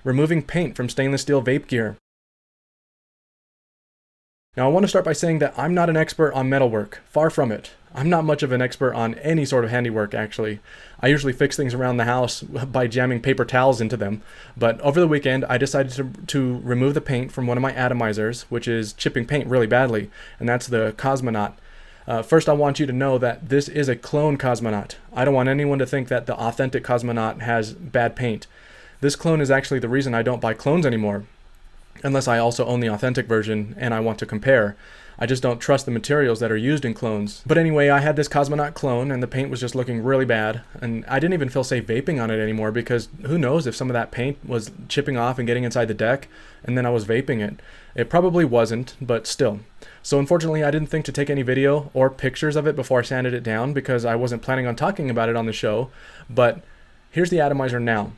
removing paint from stainless steel vape gear. Now I want to start by saying that I'm not an expert on metalwork, far from it. I'm not much of an expert on any sort of handiwork actually. I usually fix things around the house by jamming paper towels into them, but over the weekend I decided to remove the paint from one of my atomizers, which is chipping paint really badly, and that's the Cosmonaut. First I want you to know that this is a clone Cosmonaut. I don't want anyone to think that the authentic Cosmonaut has bad paint. This clone is actually the reason I don't buy clones anymore, unless I also own the authentic version and I want to compare. I just don't trust the materials that are used in clones. But anyway, I had this Cosmonaut clone and the paint was just looking really bad, and I didn't even feel safe vaping on it anymore because who knows if some of that paint was chipping off and getting inside the deck and then I was vaping it. It probably wasn't, but still. So unfortunately I didn't think to take any video or pictures of it before I sanded it down because I wasn't planning on talking about it on the show, but here's the atomizer now.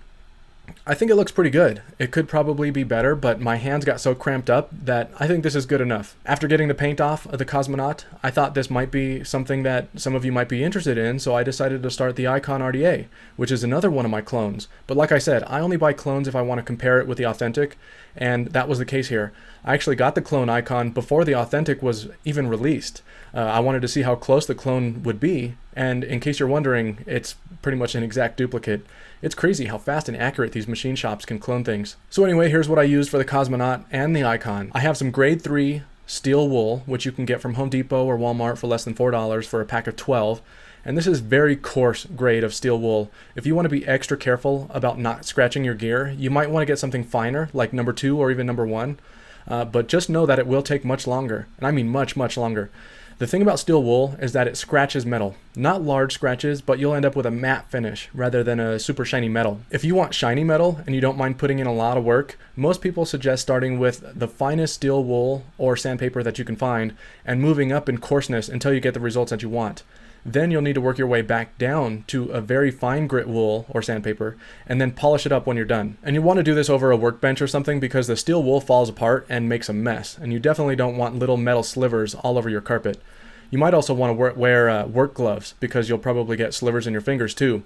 I think it looks pretty good. It could probably be better, but my hands got so cramped up that I think this is good enough. After getting the paint off of the Cosmonaut, I thought this might be something that some of you might be interested in, so I decided to start the Icon RDA, which is another one of my clones. But like I said, I only buy clones if I want to compare it with the authentic, and that was the case here. I actually got the clone Icon before the authentic was even released. I wanted to see how close the clone would be, and in case you're wondering, it's pretty much an exact duplicate. It's crazy how fast and accurate these machine shops can clone things. So anyway, here's what I used for the Cosmonaut and the Icon. I have some grade 3 steel wool, which you can get from Home Depot or Walmart for less than $4 for a pack of 12. And this is very coarse grade of steel wool. If you want to be extra careful about not scratching your gear, you might want to get something finer, like number 2 or even number 1. But just know that it will take much longer, and I mean much, much longer. The thing about steel wool is that it scratches metal. Not large scratches, but you'll end up with a matte finish rather than a super shiny metal. If you want shiny metal and you don't mind putting in a lot of work, most people suggest starting with the finest steel wool or sandpaper that you can find and moving up in coarseness until you get the results that you want. Then you'll need to work your way back down to a very fine grit wool or sandpaper and then polish it up when you're done. And you want to do this over a workbench or something because the steel wool falls apart and makes a mess, and you definitely don't want little metal slivers all over your carpet. You might also want to wear work gloves because you'll probably get slivers in your fingers too.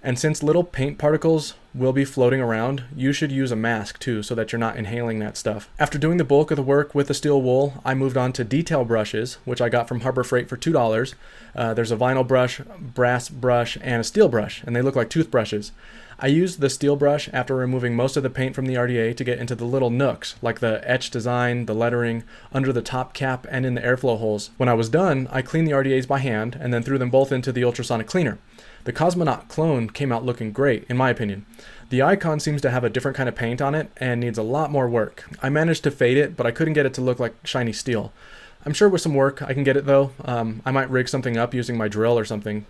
And since little paint particles will be floating around, you should use a mask too so that you're not inhaling that stuff. After doing the bulk of the work with the steel wool, I moved on to detail brushes, which I got from Harbor Freight for $2. There's a vinyl brush, brass brush, and a steel brush, and they look like toothbrushes. I used the steel brush after removing most of the paint from the RDA to get into the little nooks, like the etched design, the lettering, under the top cap, and in the airflow holes. When I was done, I cleaned the RDAs by hand and then threw them both into the ultrasonic cleaner. The Cosmonaut clone came out looking great, in my opinion. The Icon seems to have a different kind of paint on it and needs a lot more work. I managed to fade it, but I couldn't get it to look like shiny steel. I'm sure with some work I can get it though. I might rig something up using my drill or something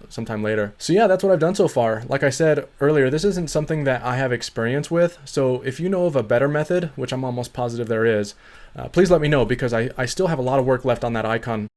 sometime later. So yeah, that's what I've done so far. Like I said earlier, this isn't something that I have experience with, so if you know of a better method, which I'm almost positive there is, please let me know because I still have a lot of work left on that Icon.